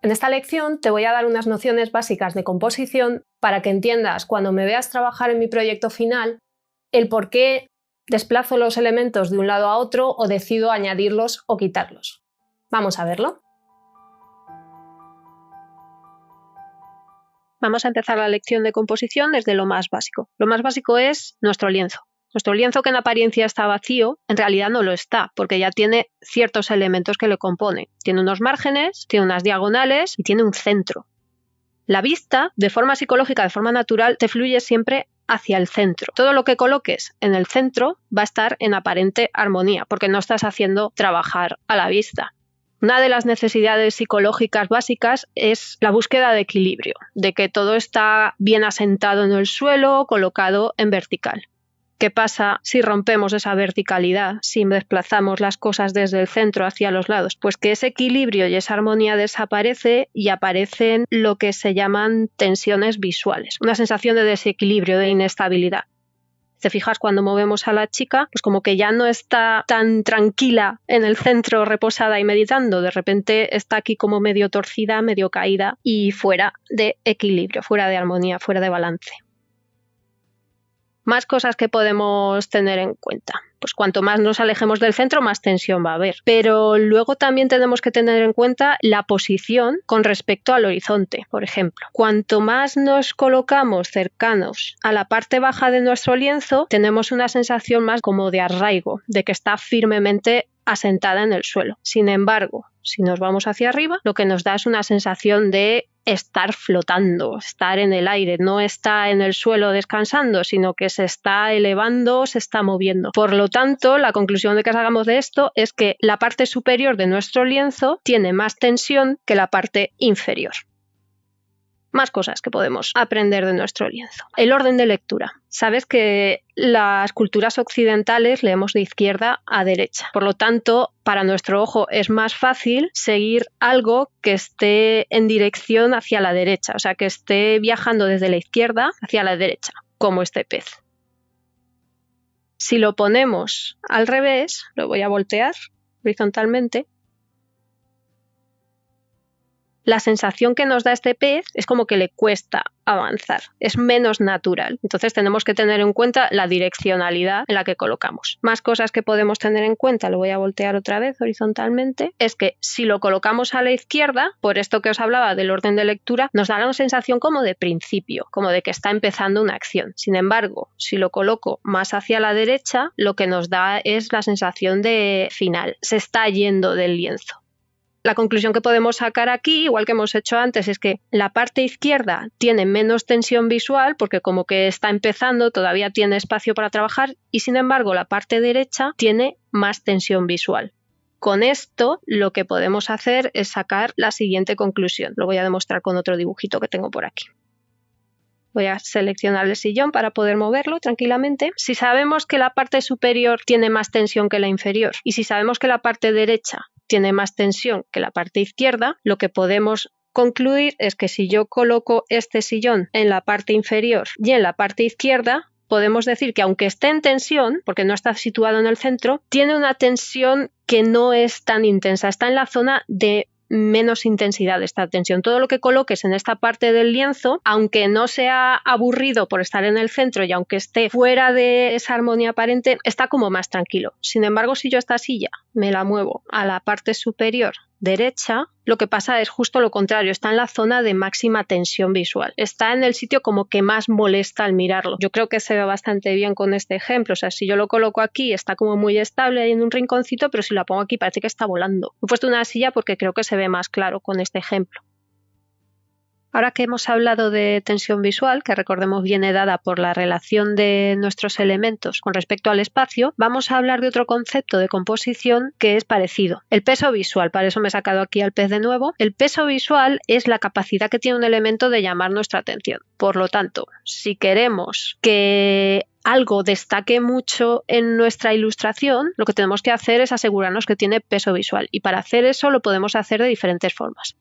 En esta lección te voy a dar unas nociones básicas de composición para que entiendas cuando me veas trabajar en mi proyecto final el por qué desplazo los elementos de un lado a otro o decido añadirlos o quitarlos. Vamos a verlo. Vamos a empezar la lección de composición desde lo más básico. Lo más básico es nuestro lienzo. Nuestro lienzo, que en apariencia está vacío, en realidad no lo está, porque ya tiene ciertos elementos que lo componen. Tiene unos márgenes, tiene unas diagonales y tiene un centro. La vista, de forma psicológica, de forma natural, te fluye siempre hacia el centro. Todo lo que coloques en el centro va a estar en aparente armonía, porque no estás haciendo trabajar a la vista. Una de las necesidades psicológicas básicas es la búsqueda de equilibrio, de que todo está bien asentado en el suelo, colocado en vertical. ¿Qué pasa si rompemos esa verticalidad, si desplazamos las cosas desde el centro hacia los lados? Pues que ese equilibrio y esa armonía desaparece y aparecen lo que se llaman tensiones visuales, una sensación de desequilibrio, de inestabilidad. Te fijas cuando movemos a la chica, pues como que ya no está tan tranquila en el centro, reposada y meditando. De repente está aquí como medio torcida, medio caída y fuera de equilibrio, fuera de armonía, fuera de balance. Más cosas que podemos tener en cuenta. Pues cuanto más nos alejemos del centro, más tensión va a haber. Pero luego también tenemos que tener en cuenta la posición con respecto al horizonte, por ejemplo. Cuanto más nos colocamos cercanos a la parte baja de nuestro lienzo, tenemos una sensación más como de arraigo, de que está firmemente asentada en el suelo. Sin embargo, si nos vamos hacia arriba, lo que nos da es una sensación de estar flotando, estar en el aire, no está en el suelo descansando, sino que se está elevando, se está moviendo. Por lo tanto, la conclusión de que sacamos de esto es que la parte superior de nuestro lienzo tiene más tensión que la parte inferior. Más cosas que podemos aprender de nuestro lienzo. El orden de lectura. Sabes que las culturas occidentales leemos de izquierda a derecha. Por lo tanto, para nuestro ojo es más fácil seguir algo que esté en dirección hacia la derecha, o sea, que esté viajando desde la izquierda hacia la derecha, como este pez. Si lo ponemos al revés, lo voy a voltear horizontalmente, la sensación que nos da este pez es como que le cuesta avanzar, es menos natural. Entonces tenemos que tener en cuenta la direccionalidad en la que colocamos. Más cosas que podemos tener en cuenta, lo voy a voltear otra vez horizontalmente, es que si lo colocamos a la izquierda, por esto que os hablaba del orden de lectura, nos da una sensación como de principio, como de que está empezando una acción. Sin embargo, si lo coloco más hacia la derecha, lo que nos da es la sensación de final, se está yendo del lienzo. La conclusión que podemos sacar aquí, igual que hemos hecho antes, es que la parte izquierda tiene menos tensión visual porque como que está empezando, todavía tiene espacio para trabajar y sin embargo la parte derecha tiene más tensión visual. Con esto lo que podemos hacer es sacar la siguiente conclusión. Lo voy a demostrar con otro dibujito que tengo por aquí. Voy a seleccionar el sillón para poder moverlo tranquilamente. Si sabemos que la parte superior tiene más tensión que la inferior y si sabemos que la parte derecha tiene más tensión que la parte izquierda, lo que podemos concluir es que si yo coloco este sillón en la parte inferior y en la parte izquierda, podemos decir que aunque esté en tensión, porque no está situado en el centro, tiene una tensión que no es tan intensa, está en la zona de menos intensidad de esta tensión. Todo lo que coloques en esta parte del lienzo, aunque no sea aburrido por estar en el centro y aunque esté fuera de esa armonía aparente, está como más tranquilo. Sin embargo, si yo esta silla me la muevo a la parte superior derecha, lo que pasa es justo lo contrario, está en la zona de máxima tensión visual, está en el sitio como que más molesta al mirarlo. Yo creo que se ve bastante bien con este ejemplo, o sea, si yo lo coloco aquí está como muy estable ahí en un rinconcito, pero si la pongo aquí parece que está volando. He puesto una silla porque creo que se ve más claro con este ejemplo. Ahora que hemos hablado de tensión visual, que recordemos viene dada por la relación de nuestros elementos con respecto al espacio, vamos a hablar de otro concepto de composición que es parecido. El peso visual, para eso me he sacado aquí al pez de nuevo. El peso visual es la capacidad que tiene un elemento de llamar nuestra atención. Por lo tanto, si queremos que algo destaque mucho en nuestra ilustración, lo que tenemos que hacer es asegurarnos que tiene peso visual y para hacer eso lo podemos hacer de diferentes formas.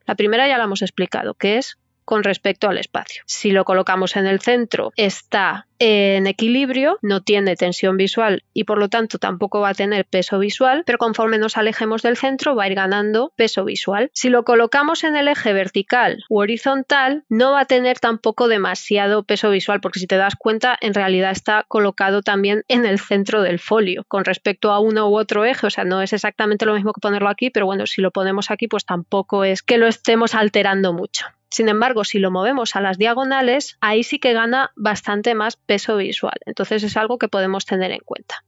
La primera ya la hemos explicado, que es con respecto al espacio. Si lo colocamos en el centro, está en equilibrio, no tiene tensión visual y por lo tanto tampoco va a tener peso visual, pero conforme nos alejemos del centro va a ir ganando peso visual. Si lo colocamos en el eje vertical u horizontal, no va a tener tampoco demasiado peso visual, porque si te das cuenta, en realidad está colocado también en el centro del folio con respecto a uno u otro eje, o sea, no es exactamente lo mismo que ponerlo aquí, pero bueno, si lo ponemos aquí, pues tampoco es que lo estemos alterando mucho. Sin embargo, si lo movemos a las diagonales, ahí sí que gana bastante más peso visual. Entonces es algo que podemos tener en cuenta.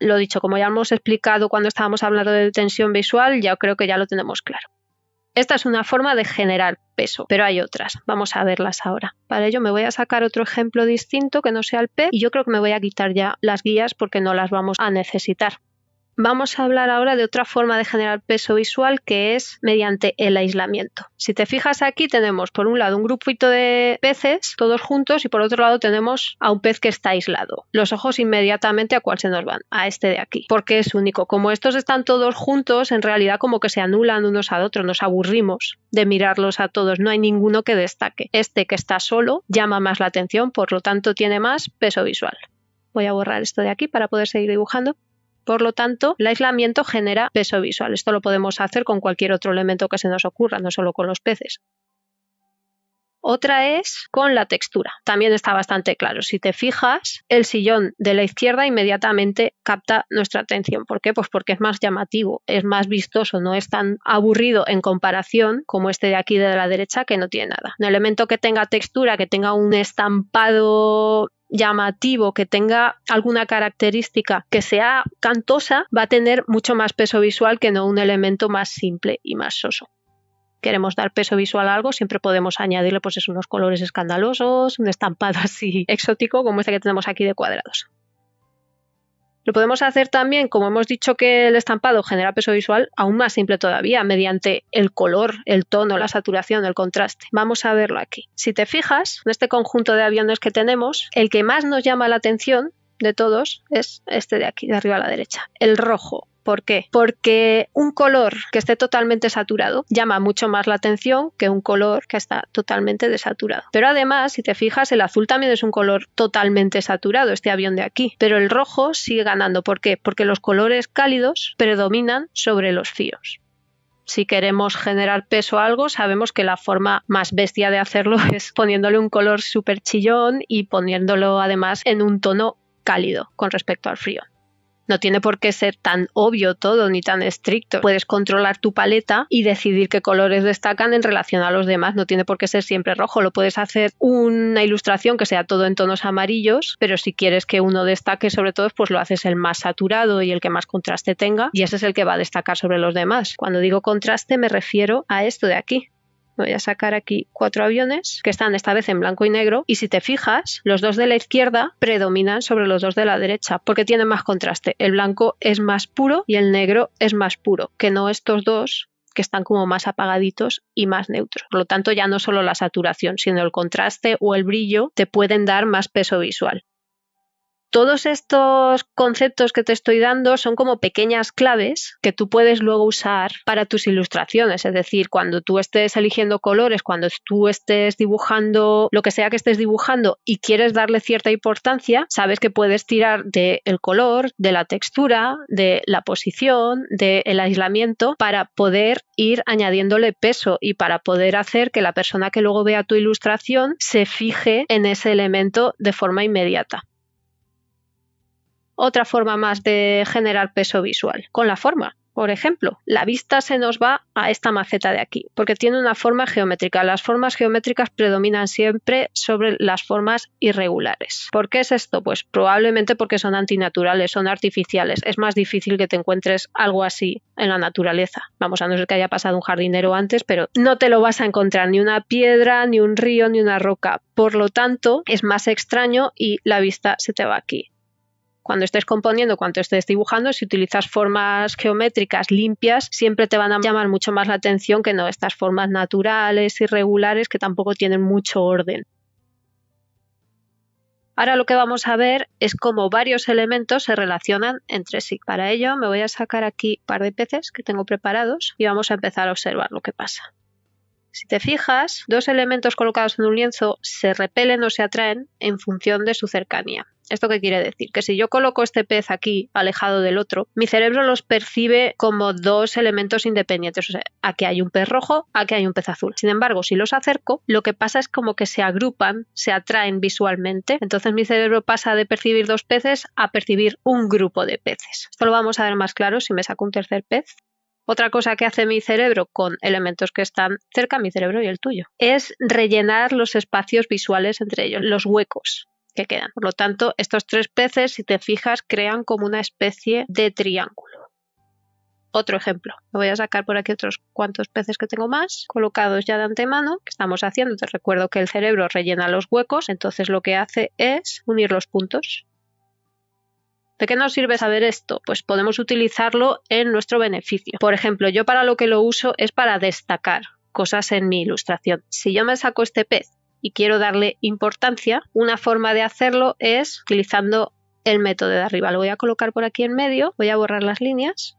Lo dicho, como ya hemos explicado cuando estábamos hablando de tensión visual, ya creo que ya lo tenemos claro. Esta es una forma de generar peso, pero hay otras. Vamos a verlas ahora. Para ello me voy a sacar otro ejemplo distinto que no sea el pez y yo creo que me voy a quitar ya las guías porque no las vamos a necesitar. Vamos a hablar ahora de otra forma de generar peso visual, que es mediante el aislamiento. Si te fijas, aquí tenemos por un lado un grupito de peces todos juntos y por otro lado tenemos a un pez que está aislado. Los ojos inmediatamente, ¿a cuál se nos van? A este de aquí, porque es único. Como estos están todos juntos, en realidad como que se anulan unos a otros, nos aburrimos de mirarlos a todos, no hay ninguno que destaque. Este que está solo llama más la atención, por lo tanto tiene más peso visual. Voy a borrar esto de aquí para poder seguir dibujando. Por lo tanto, el aislamiento genera peso visual. Esto lo podemos hacer con cualquier otro elemento que se nos ocurra, no solo con los peces. Otra es con la textura. También está bastante claro. Si te fijas, el sillón de la izquierda inmediatamente capta nuestra atención. ¿Por qué? Pues porque es más llamativo, es más vistoso, no es tan aburrido en comparación como este de aquí de la derecha, que no tiene nada. Un elemento que tenga textura, que tenga un estampado llamativo, que tenga alguna característica que sea cantosa, va a tener mucho más peso visual que no un elemento más simple y más soso. Queremos dar peso visual a algo, siempre podemos añadirle pues unos colores escandalosos, un estampado así exótico como este que tenemos aquí de cuadrados. Lo podemos hacer también, como hemos dicho que el estampado genera peso visual, aún más simple todavía, mediante el color, el tono, la saturación, el contraste. Vamos a verlo aquí. Si te fijas, en este conjunto de aviones que tenemos, el que más nos llama la atención de todos es este de aquí, de arriba a la derecha, el rojo. ¿Por qué? Porque un color que esté totalmente saturado llama mucho más la atención que un color que está totalmente desaturado. Pero además, si te fijas, el azul también es un color totalmente saturado, este avión de aquí. Pero el rojo sigue ganando. ¿Por qué? Porque los colores cálidos predominan sobre los fríos. Si queremos generar peso a algo, sabemos que la forma más bestia de hacerlo es poniéndole un color súper chillón y poniéndolo además en un tono cálido con respecto al frío. No tiene por qué ser tan obvio todo ni tan estricto. Puedes controlar tu paleta y decidir qué colores destacan en relación a los demás. No tiene por qué ser siempre rojo. Lo puedes hacer una ilustración que sea todo en tonos amarillos, pero si quieres que uno destaque sobre todo, pues lo haces el más saturado y el que más contraste tenga, y ese es el que va a destacar sobre los demás. Cuando digo contraste me refiero a esto de aquí. Voy a sacar aquí 4 aviones que están esta vez en blanco y negro y si te fijas, los dos de la izquierda predominan sobre los dos de la derecha porque tienen más contraste. El blanco es más puro y el negro es más puro, que no estos dos que están como más apagaditos y más neutros. Por lo tanto, ya no solo la saturación, sino el contraste o el brillo te pueden dar más peso visual. Todos estos conceptos que te estoy dando son como pequeñas claves que tú puedes luego usar para tus ilustraciones. Es decir, cuando tú estés eligiendo colores, cuando tú estés dibujando lo que sea que estés dibujando y quieres darle cierta importancia, sabes que puedes tirar del color, de la textura, de la posición, del aislamiento para poder ir añadiéndole peso y para poder hacer que la persona que luego vea tu ilustración se fije en ese elemento de forma inmediata. Otra forma más de generar peso visual, con la forma. Por ejemplo, la vista se nos va a esta maceta de aquí, porque tiene una forma geométrica. Las formas geométricas predominan siempre sobre las formas irregulares. ¿Por qué es esto? Pues probablemente porque son antinaturales, son artificiales. Es más difícil que te encuentres algo así en la naturaleza. Vamos, a no ser que haya pasado un jardinero antes, pero no te lo vas a encontrar ni una piedra, ni un río, ni una roca. Por lo tanto, es más extraño y la vista se te va aquí. Cuando estés componiendo, cuando estés dibujando, si utilizas formas geométricas limpias, siempre te van a llamar mucho más la atención que no estas formas naturales, irregulares, que tampoco tienen mucho orden. Ahora lo que vamos a ver es cómo varios elementos se relacionan entre sí. Para ello me voy a sacar aquí un par de peces que tengo preparados y vamos a empezar a observar lo que pasa. Si te fijas, dos elementos colocados en un lienzo se repelen o se atraen en función de su cercanía. ¿Esto qué quiere decir? Que si yo coloco este pez aquí, alejado del otro, mi cerebro los percibe como dos elementos independientes. O sea, aquí hay un pez rojo, aquí hay un pez azul. Sin embargo, si los acerco, lo que pasa es como que se agrupan, se atraen visualmente. Entonces mi cerebro pasa de percibir dos peces a percibir un grupo de peces. Esto lo vamos a ver más claro si me saco un tercer pez. Otra cosa que hace mi cerebro con elementos que están cerca, mi cerebro y el tuyo, es rellenar los espacios visuales entre ellos, los huecos que quedan. Por lo tanto, estos tres peces, si te fijas, crean como una especie de triángulo. Otro ejemplo. Me voy a sacar por aquí otros cuantos peces que tengo más, colocados ya de antemano. ¿Qué estamos haciendo? Te recuerdo que el cerebro rellena los huecos, entonces lo que hace es unir los puntos. ¿De qué nos sirve saber esto? Pues podemos utilizarlo en nuestro beneficio. Por ejemplo, yo para lo que lo uso es para destacar cosas en mi ilustración. Si yo me saco este pez y quiero darle importancia, una forma de hacerlo es utilizando el método de arriba. Lo voy a colocar por aquí en medio, voy a borrar las líneas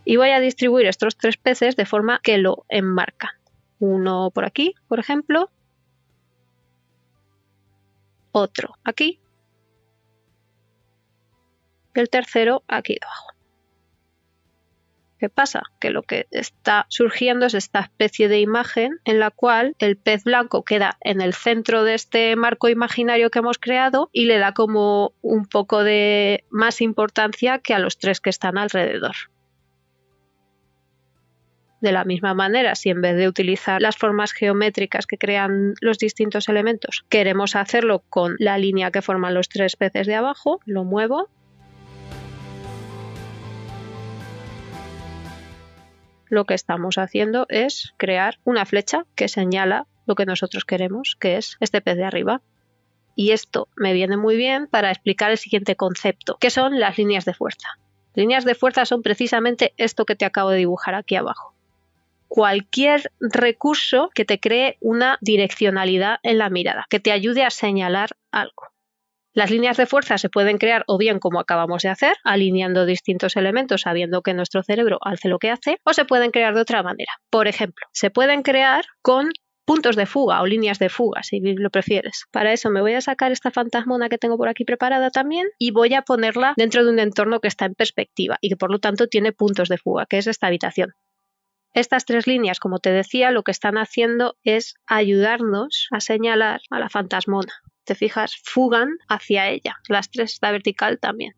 y voy a distribuir estos tres peces de forma que lo enmarcan. Uno por aquí, por ejemplo. Otro aquí. Y el tercero aquí debajo. ¿Qué pasa? Que lo que está surgiendo es esta especie de imagen en la cual el pez blanco queda en el centro de este marco imaginario que hemos creado y le da como un poco de más importancia que a los tres que están alrededor. De la misma manera, si en vez de utilizar las formas geométricas que crean los distintos elementos, queremos hacerlo con la línea que forman los tres peces de abajo, lo muevo. Lo que estamos haciendo es crear una flecha que señala lo que nosotros queremos, que es este pez de arriba. Y esto me viene muy bien para explicar el siguiente concepto, que son las líneas de fuerza. Líneas de fuerza son precisamente esto que te acabo de dibujar aquí abajo. Cualquier recurso que te cree una direccionalidad en la mirada, que te ayude a señalar algo. Las líneas de fuerza se pueden crear o bien como acabamos de hacer, alineando distintos elementos sabiendo que nuestro cerebro hace lo que hace, o se pueden crear de otra manera. Por ejemplo, se pueden crear con puntos de fuga o líneas de fuga, si lo prefieres. Para eso me voy a sacar esta fantasmona que tengo por aquí preparada también y voy a ponerla dentro de un entorno que está en perspectiva y que por lo tanto tiene puntos de fuga, que es esta habitación. Estas tres líneas, como te decía, lo que están haciendo es ayudarnos a señalar a la fantasmona. Te fijas, fugan hacia ella. Las tres, esta vertical también.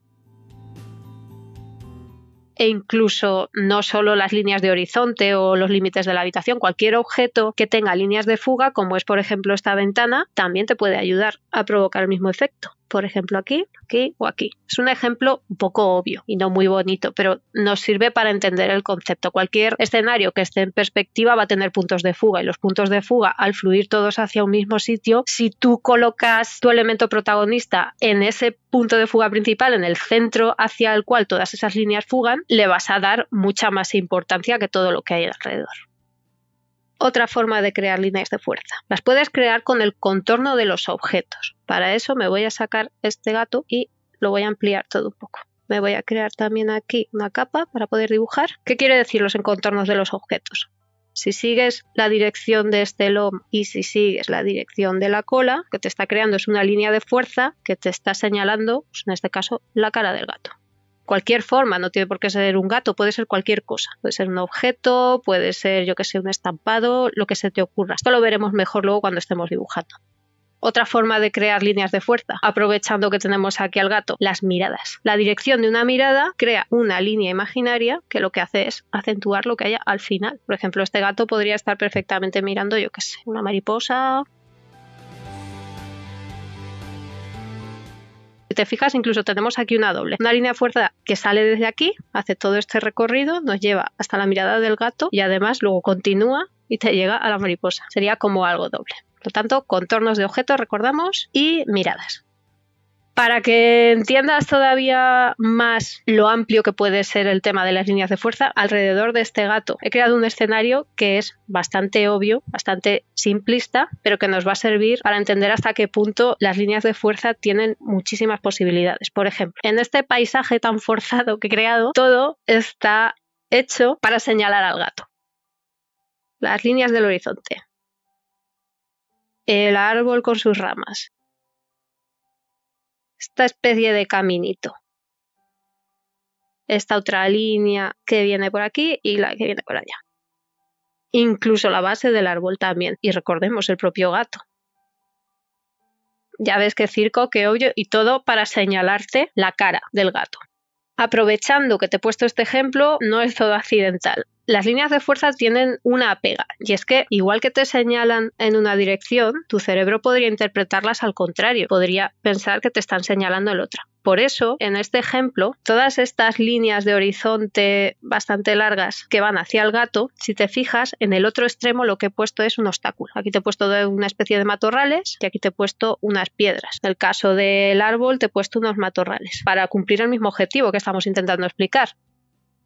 E incluso no solo las líneas de horizonte o los límites de la habitación, cualquier objeto que tenga líneas de fuga, como es por ejemplo esta ventana, también te puede ayudar a provocar el mismo efecto. Por ejemplo aquí, aquí o aquí. Es un ejemplo un poco obvio y no muy bonito, pero nos sirve para entender el concepto. Cualquier escenario que esté en perspectiva va a tener puntos de fuga y los puntos de fuga, al fluir todos hacia un mismo sitio, si tú colocas tu elemento protagonista en ese punto de fuga principal, en el centro hacia el cual todas esas líneas fugan, le vas a dar mucha más importancia que todo lo que hay alrededor. Otra forma de crear líneas de fuerza. Las puedes crear con el contorno de los objetos. Para eso me voy a sacar este gato y lo voy a ampliar todo un poco. Me voy a crear también aquí una capa para poder dibujar. ¿Qué quiere decir los contornos de los objetos? Si sigues la dirección de este lomo y si sigues la dirección de la cola, que te está creando es una línea de fuerza que te está señalando, pues en este caso, la cara del gato. Cualquier forma, no tiene por qué ser un gato, puede ser cualquier cosa. Puede ser un objeto, puede ser, yo que sé, un estampado, lo que se te ocurra. Esto lo veremos mejor luego cuando estemos dibujando. Otra forma de crear líneas de fuerza, aprovechando que tenemos aquí al gato, las miradas. La dirección de una mirada crea una línea imaginaria que lo que hace es acentuar lo que haya al final. Por ejemplo, este gato podría estar perfectamente mirando, yo que sé, una mariposa. Si te fijas, incluso tenemos aquí una doble. Una línea de fuerza que sale desde aquí, hace todo este recorrido, nos lleva hasta la mirada del gato y además luego continúa y te llega a la mariposa. Sería como algo doble. Por lo tanto, contornos de objetos, recordamos, y miradas. Para que entiendas todavía más lo amplio que puede ser el tema de las líneas de fuerza, alrededor de este gato he creado un escenario que es bastante obvio, bastante simplista, pero que nos va a servir para entender hasta qué punto las líneas de fuerza tienen muchísimas posibilidades. Por ejemplo, en este paisaje tan forzado que he creado, todo está hecho para señalar al gato. Las líneas del horizonte. El árbol con sus ramas. Esta especie de caminito. Esta otra línea que viene por aquí y la que viene por allá. Incluso la base del árbol también. Y recordemos, el propio gato. Ya ves qué circo, qué hoyo, y todo para señalarte la cara del gato. Aprovechando que te he puesto este ejemplo, no es todo accidental. Las líneas de fuerza tienen una pega, y es que igual que te señalan en una dirección, tu cerebro podría interpretarlas al contrario, podría pensar que te están señalando en otra. Por eso, en este ejemplo, todas estas líneas de horizonte bastante largas que van hacia el gato, si te fijas, en el otro extremo lo que he puesto es un obstáculo. Aquí te he puesto una especie de matorrales y aquí te he puesto unas piedras. En el caso del árbol te he puesto unos matorrales para cumplir el mismo objetivo que estamos intentando explicar.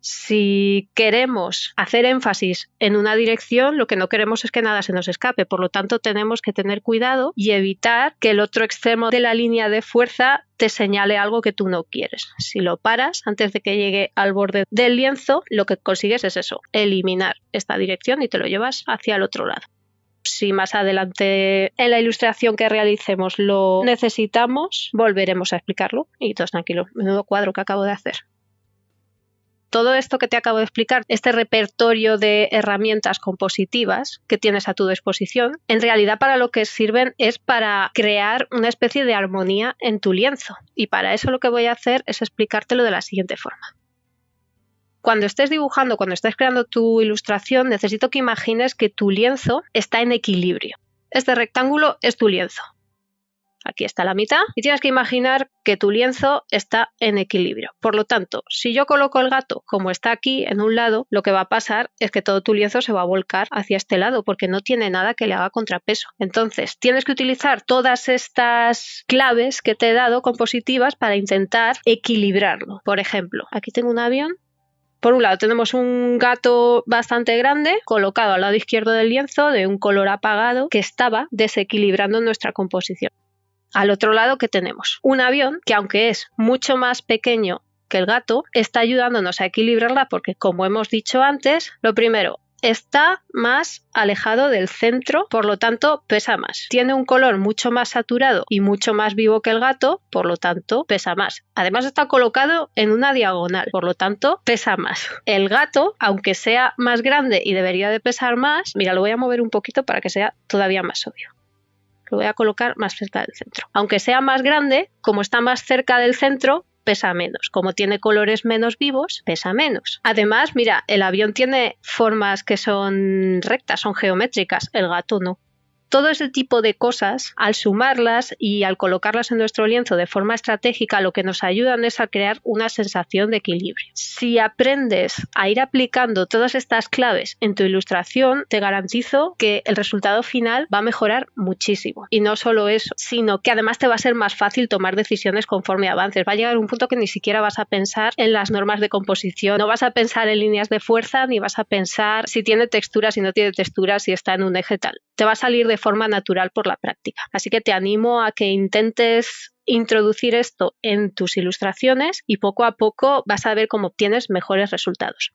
Si queremos hacer énfasis en una dirección, lo que no queremos es que nada se nos escape. Por lo tanto, tenemos que tener cuidado y evitar que el otro extremo de la línea de fuerza te señale algo que tú no quieres. Si lo paras antes de que llegue al borde del lienzo, lo que consigues es eso, eliminar esta dirección y te lo llevas hacia el otro lado. Si más adelante en la ilustración que realicemos lo necesitamos, volveremos a explicarlo y todos tranquilos. Menudo cuadro que acabo de hacer. Todo esto que te acabo de explicar, este repertorio de herramientas compositivas que tienes a tu disposición, en realidad para lo que sirven es para crear una especie de armonía en tu lienzo. Y para eso lo que voy a hacer es explicártelo de la siguiente forma. Cuando estés dibujando, cuando estés creando tu ilustración, necesito que imagines que tu lienzo está en equilibrio. Este rectángulo es tu lienzo. Aquí está la mitad y tienes que imaginar que tu lienzo está en equilibrio. Por lo tanto, si yo coloco el gato como está aquí en un lado, lo que va a pasar es que todo tu lienzo se va a volcar hacia este lado porque no tiene nada que le haga contrapeso. Entonces, tienes que utilizar todas estas claves que te he dado compositivas para intentar equilibrarlo. Por ejemplo, aquí tengo un avión. Por un lado tenemos un gato bastante grande colocado al lado izquierdo del lienzo de un color apagado que estaba desequilibrando nuestra composición. Al otro lado, ¿qué tenemos? Un avión que, aunque es mucho más pequeño que el gato, está ayudándonos a equilibrarla porque, como hemos dicho antes, lo primero, está más alejado del centro, por lo tanto pesa más. Tiene un color mucho más saturado y mucho más vivo que el gato, por lo tanto pesa más. Además está colocado en una diagonal, por lo tanto pesa más. El gato, aunque sea más grande y debería de pesar más, mira, lo voy a mover un poquito para que sea todavía más obvio. Lo voy a colocar más cerca del centro. Aunque sea más grande, como está más cerca del centro, pesa menos. Como tiene colores menos vivos, pesa menos. Además, mira, el avión tiene formas que son rectas, son geométricas. El gato no. Todo ese tipo de cosas, al sumarlas y al colocarlas en nuestro lienzo de forma estratégica, lo que nos ayudan es a crear una sensación de equilibrio. Si aprendes a ir aplicando todas estas claves en tu ilustración, te garantizo que el resultado final va a mejorar muchísimo. Y no solo eso, sino que además te va a ser más fácil tomar decisiones conforme avances. Va a llegar un punto que ni siquiera vas a pensar en las normas de composición, no vas a pensar en líneas de fuerza, ni vas a pensar si tiene textura, si no tiene textura, si está en un eje tal. Te va a salir de forma natural por la práctica. Así que te animo a que intentes introducir esto en tus ilustraciones y poco a poco vas a ver cómo obtienes mejores resultados.